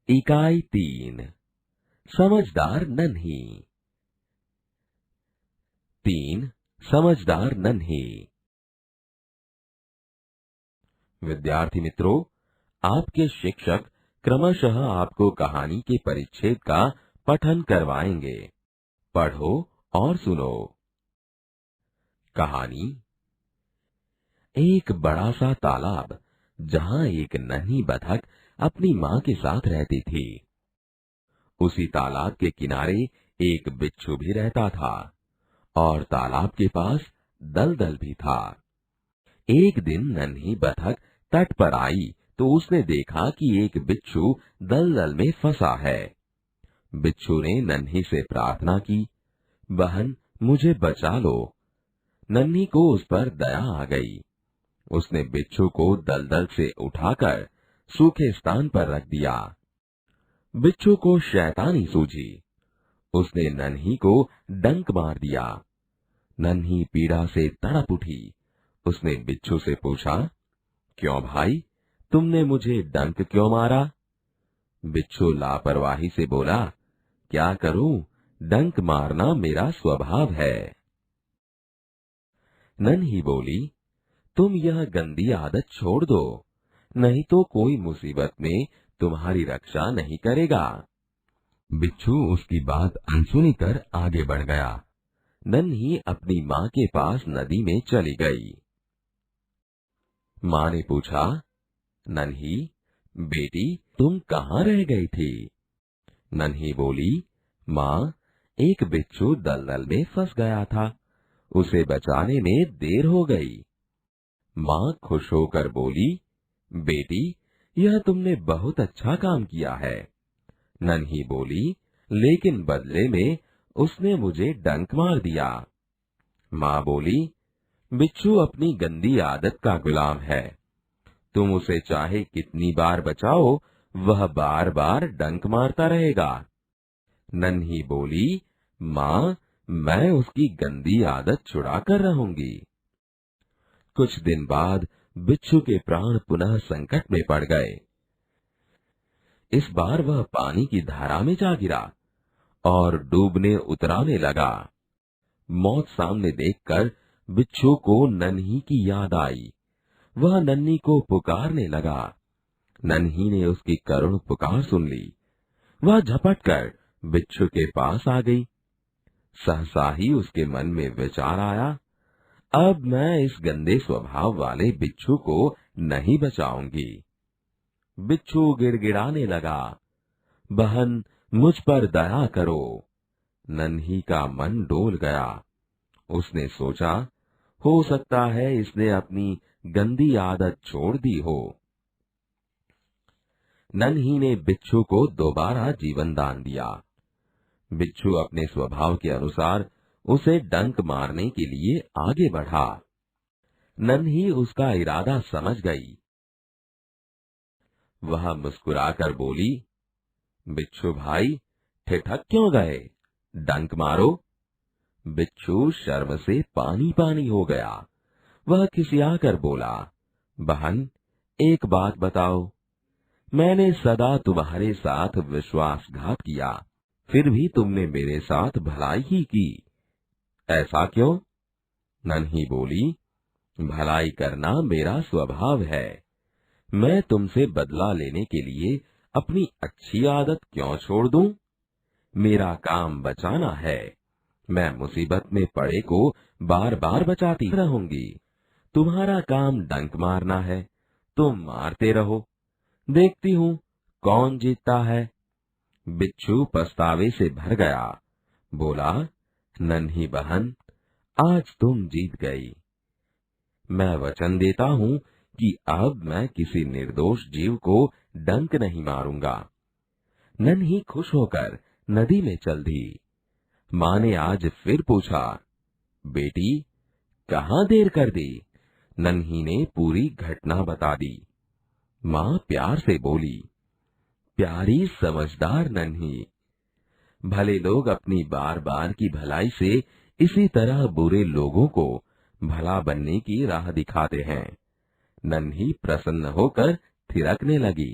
इकाई 3 समझदार नन्ही। 3 समझदार नन्ही। विद्यार्थी मित्रों, आपके शिक्षक क्रमशः आपको कहानी के परिच्छेद का पठन करवाएंगे। पढ़ो और सुनो। कहानी। एक बड़ा सा तालाब, जहाँ एक नन्ही बतख अपनी माँ के साथ रहती थी। उसी तालाब के किनारे एक बिच्छू भी रहता था और तालाब के पास दलदल भी था। एक दिन नन्ही बतख तट पर आई तो उसने देखा कि एक बिच्छू दलदल में फंसा है। बिच्छू ने नन्ही से प्रार्थना की, बहन मुझे बचा लो। नन्ही को उस पर दया आ गई। उसने बिच्छू को दलदल से उठाकर सूखे स्थान पर रख दिया। बिच्छू को शैतानी सूझी। उसने नन्ही को डंक मार दिया। नन्ही पीड़ा से तड़प उठी। उसने बिच्छू से पूछा, क्यों भाई, तुमने मुझे डंक क्यों मारा? बिच्छू लापरवाही से बोला, क्या करूं, डंक मारना मेरा स्वभाव है। नन्ही बोली, तुम यह गंदी आदत छोड़ दो, नहीं तो कोई मुसीबत में तुम्हारी रक्षा नहीं करेगा। बिच्छू उसकी बात अनसुनी कर आगे बढ़ गया। नन्ही अपनी माँ के पास नदी में चली गई। माँ ने पूछा, नन्ही बेटी तुम कहाँ रह गई थी? नन्ही बोली, माँ एक बिच्छू दलदल में फंस गया था, उसे बचाने में देर हो गई। माँ खुश होकर बोली, बेटी यह तुमने बहुत अच्छा काम किया है। नन्ही बोली, लेकिन बदले में उसने मुझे डंक मार दिया। माँ बोली, बिच्छू अपनी गंदी आदत का गुलाम है, तुम उसे चाहे कितनी बार बचाओ, वह बार बार डंक मारता रहेगा। नन्ही बोली, माँ मैं उसकी गंदी आदत छुड़ा कर रहूंगी। कुछ दिन बाद बिच्छू के प्राण पुनः संकट में पड़ गए। इस बार वह पानी की धारा में जा गिरा और डूबने उतराने लगा। मौत सामने देखकर बिच्छू को नन्ही की याद आई। वह नन्ही को पुकारने लगा। नन्ही ने उसकी करुण पुकार सुन ली। वह झपट कर बिच्छू के पास आ गई। सहसा ही उसके मन में विचार आया, अब मैं इस गंदे स्वभाव वाले बिच्छू को नहीं बचाऊंगी। बिच्छू गिड़गिड़ाने लगा, बहन मुझ पर दया करो। नन्ही का मन डोल गया। उसने सोचा, हो सकता है इसने अपनी गंदी आदत छोड़ दी हो। नन्ही ने बिच्छू को दोबारा जीवन दान दिया। बिच्छू अपने स्वभाव के अनुसार उसे डंक मारने के लिए आगे बढ़ा। नन्ही उसका इरादा समझ गई। वह मुस्कुराकर बोली, बिच्छू भाई ठिठक क्यों गए, डंक मारो। बिच्छू शर्म से पानी पानी हो गया। वह खिसियाकर बोला, बहन एक बात बताओ, मैंने सदा तुम्हारे साथ विश्वासघात किया, फिर भी तुमने मेरे साथ भलाई ही की, ऐसा क्यों? नन्ही बोली, भलाई करना मेरा स्वभाव है। मैं तुमसे बदला लेने के लिए अपनी अच्छी आदत क्यों छोड़ दूं? मेरा काम बचाना है। मैं मुसीबत में पड़े को बार बार बचाती रहूंगी। तुम्हारा काम डंक मारना है, तुम मारते रहो, देखती हूँ कौन जीतता है। बिच्छू पछतावे से भर गया। बोला, नन्ही बहन आज तुम जीत गई। मैं वचन देता हूँ कि अब मैं किसी निर्दोष जीव को डंक नहीं मारूंगा। नन्ही खुश होकर नदी में चल दी। माँ ने आज फिर पूछा, बेटी कहाँ देर कर दी? नन्ही ने पूरी घटना बता दी। माँ प्यार से बोली, प्यारी समझदार नन्ही, भले लोग अपनी बार बार की भलाई से इसी तरह बुरे लोगों को भला बनने की राह दिखाते हैं। नन्ही प्रसन्न होकर थिरकने लगी।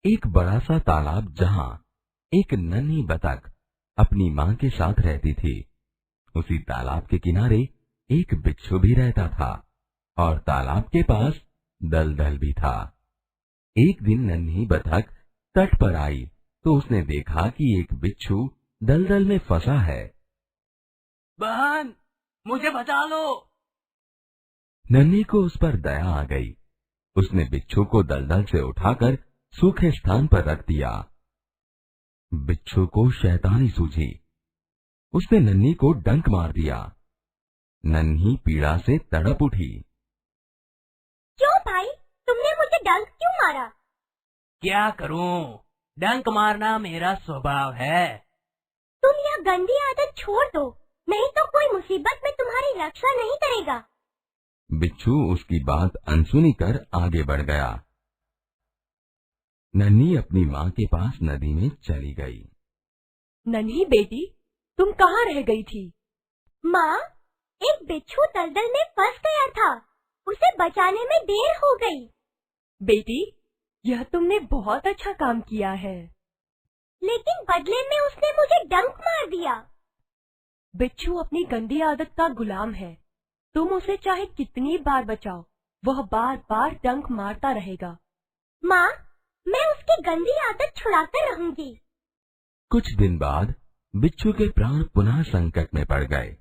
एक बड़ा सा तालाब जहाँ एक नन्ही बतख अपनी माँ के साथ रहती थी, उसी तालाब के किनारे एक बिच्छू भी रहता था और तालाब के पास दलदल भी था। एक दिन नन्ही बतख तट पर आई तो उसने देखा कि एक बिच्छू दलदल में फंसा है। बहन, मुझे बचा लो। नन्ही को उस पर दया आ गई। उसने बिच्छू को दलदल से उठाकर सूखे स्थान पर रख दिया। बिच्छू को शैतानी सूझी। उसने नन्ही को डंक मार दिया। नन्ही पीड़ा से तड़प उठी। क्यों भाई, तुमने मुझे डंक क्यों मारा? क्या करूं, डंक मारना मेरा स्वभाव है। तुम यह गंदी आदत छोड़ दो, नहीं तो कोई मुसीबत में तुम्हारी रक्षा नहीं करेगा। बिच्छू उसकी बात अनसुनी कर आगे बढ़ गया। नन्ही अपनी माँ के पास नदी में चली गई। नन्ही बेटी, तुम कहाँ रह गई थी? माँ, एक बिच्छू दलदल में फंस गया था, उसे बचाने में देर हो गई। बेटी, यह तुमने बहुत अच्छा काम किया है। लेकिन बदले में उसने मुझे डंक मार दिया। बिच्छू अपनी गंदी आदत का गुलाम है। तुम उसे चाहे कितनी बार बचाओ, वह बार बार डंक मारता रहेगा। माँ, मैं उसकी गंदी आदत छुड़ाकर रहूंगी। कुछ दिन बाद बिच्छू के प्राण पुनः संकट में पड़ गए।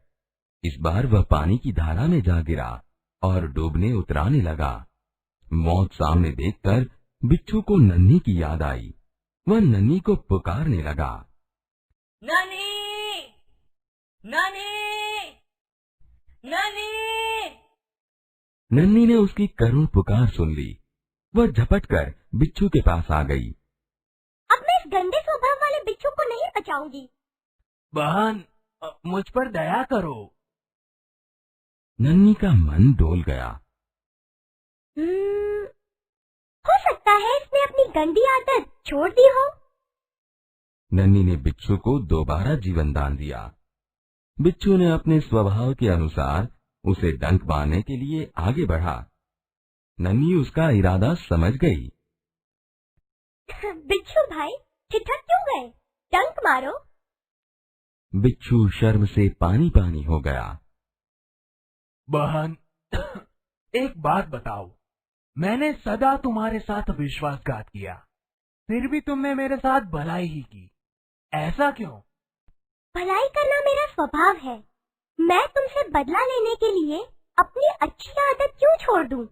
इस बार वह पानी की धारा में जा गिरा और डूबने उतराने लगा। मौत सामने देखकर बिच्छू को नन्ही की याद आई। वह नन्ही को पुकारने लगा। नानी, नानी, नानी। नन्ही ने उसकी करुण पुकार सुन ली। वह झपटकर बिच्छू के पास आ गई। अब मैं इस गंदे स्वभाव वाले बिच्छू को नहीं बचाऊंगी। बहन, मुझ पर दया करो। नन्ही का मन डोल गया। हो सकता है इसने अपनी गंदी आदत छोड़ दी हो। नन्ही ने बिच्छू को दोबारा जीवन दान दिया। बिच्छू ने अपने स्वभाव के अनुसार उसे डंक मारने के लिए आगे बढ़ा। नन्ही उसका इरादा समझ गई। बिच्छू भाई, ठिठक क्यों गए? डंक मारो। बिच्छू शर्म से पानी पानी हो गया। बहन, एक बात बताओ, मैंने सदा तुम्हारे साथ विश्वासघात किया, फिर भी तुमने मेरे साथ भलाई ही की। ऐसा क्यों? भलाई करना मेरा स्वभाव है। मैं तुमसे बदला लेने के लिए अपनी अच्छी आदत क्यों छोड़ दूं?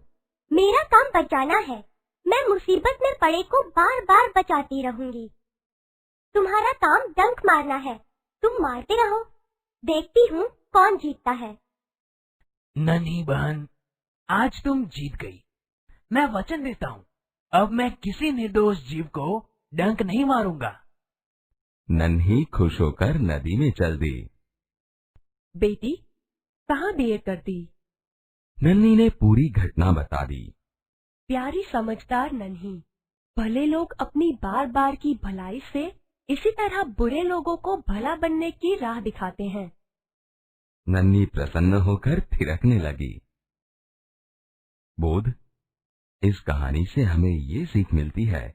मेरा काम बचाना है। मैं मुसीबत में पड़े को बार बार बचाती रहूंगी। तुम्हारा काम डंक मारना है, तुम मारते रहो। देखती हूँ कौन जीतता है। नन्ही बहन, आज तुम जीत गई। मैं वचन देता हूँ, अब मैं किसी निर्दोष जीव को डंक नहीं मारूंगा। नन्ही खुश होकर नदी में चल दी। बेटी, कहाँ देर कर दी? नन्ही ने पूरी घटना बता दी। प्यारी समझदार नन्ही, भले लोग अपनी बार बार की भलाई से इसी तरह बुरे लोगों को भला बनने की राह दिखाते हैं। नन्ही प्रसन्न होकर थिरकने लगी। बोध, इस कहानी से हमें ये सीख मिलती है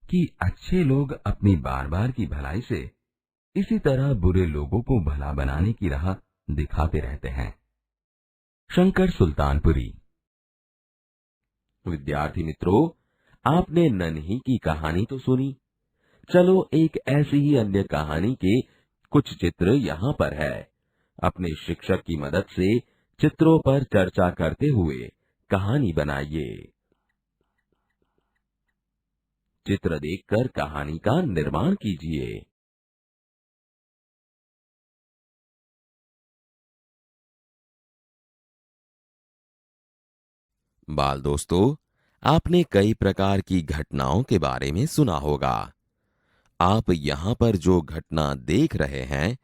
कि अच्छे लोग अपनी बार बार की भलाई से इसी तरह बुरे लोगों को भला बनाने की राह दिखाते रहते हैं। शंकर सुल्तानपुरी। विद्यार्थी मित्रों, आपने नन्ही की कहानी तो सुनी। चलो एक ऐसी ही अन्य कहानी के कुछ चित्र यहाँ पर है। अपने शिक्षक की मदद से चित्रों पर चर्चा करते हुए कहानी बनाइए। चित्र देखकर कहानी का निर्माण कीजिए। बाल दोस्तों, आपने कई प्रकार की घटनाओं के बारे में सुना होगा। आप यहाँ पर जो घटना देख रहे हैं,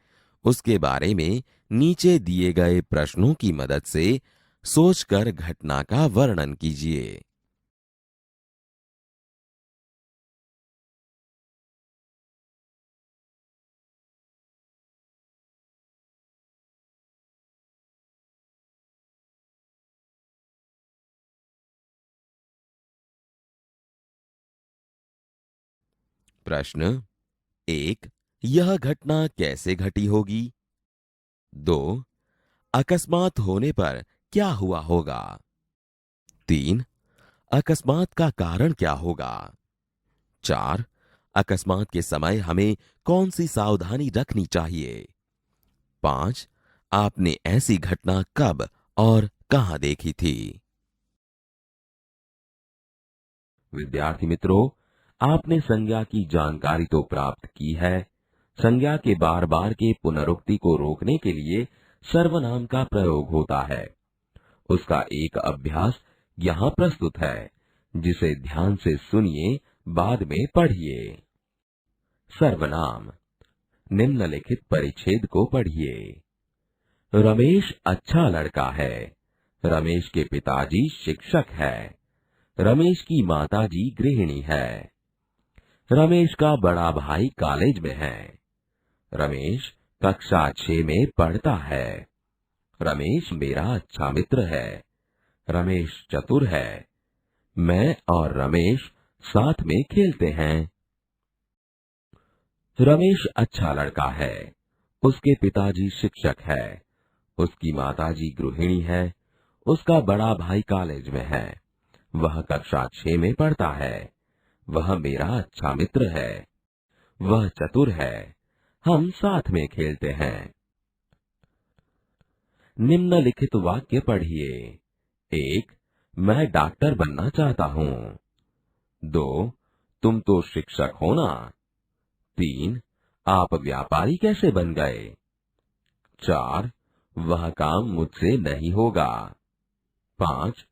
उसके बारे में नीचे दिए गए प्रश्नों की मदद से सोचकर घटना का वर्णन कीजिए। प्रश्न 1, यह घटना कैसे घटी होगी? 2, अकस्मात होने पर क्या हुआ होगा? 3, अकस्मात का कारण क्या होगा? 4, अकस्मात के समय हमें कौन सी सावधानी रखनी चाहिए? 5, आपने ऐसी घटना कब और कहां देखी थी? विद्यार्थी मित्रों, आपने संज्ञा की जानकारी तो प्राप्त की है। संज्ञा के बार बार के पुनरुक्ति को रोकने के लिए सर्वनाम का प्रयोग होता है। उसका एक अभ्यास यहाँ प्रस्तुत है, जिसे ध्यान से सुनिए, बाद में पढ़िए। सर्वनाम। निम्नलिखित परिच्छेद को पढ़िए। रमेश अच्छा लड़का है। रमेश के पिताजी शिक्षक है। रमेश की माताजी गृहिणी है। रमेश का बड़ा भाई कॉलेज में है। रमेश कक्षा 6 में पढ़ता है। रमेश मेरा अच्छा मित्र है। रमेश चतुर है। मैं और रमेश साथ में खेलते हैं। रमेश अच्छा लड़का है। उसके पिताजी शिक्षक है। उसकी माताजी गृहिणी है। उसका बड़ा भाई कॉलेज में है। वह कक्षा 6 में पढ़ता है। वह मेरा अच्छा मित्र है। वह चतुर है। हम साथ में खेलते हैं। निम्नलिखित वाक्य पढ़िए। 1, मैं डॉक्टर बनना चाहता हूँ। 2, तुम तो शिक्षक हो ना। 3, आप व्यापारी कैसे बन गए? 4, वह काम मुझसे नहीं होगा। 5,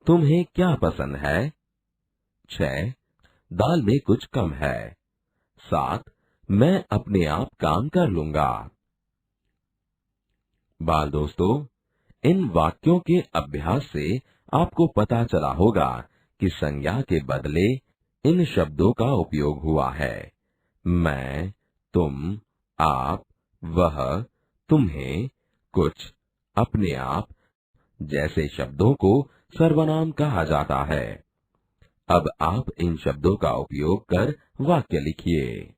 तुम्हें क्या पसंद है? 6, दाल में कुछ कम है। 7, मैं अपने आप काम कर लूंगा। बाल दोस्तों, इन वाक्यों के अभ्यास से आपको पता चला होगा कि संज्ञा के बदले इन शब्दों का उपयोग हुआ है। मैं, तुम, आप, वह, तुम्हें, कुछ, अपने आप जैसे शब्दों को सर्वनाम कहा जाता है। अब आप इन शब्दों का उपयोग कर वाक्य लिखिए।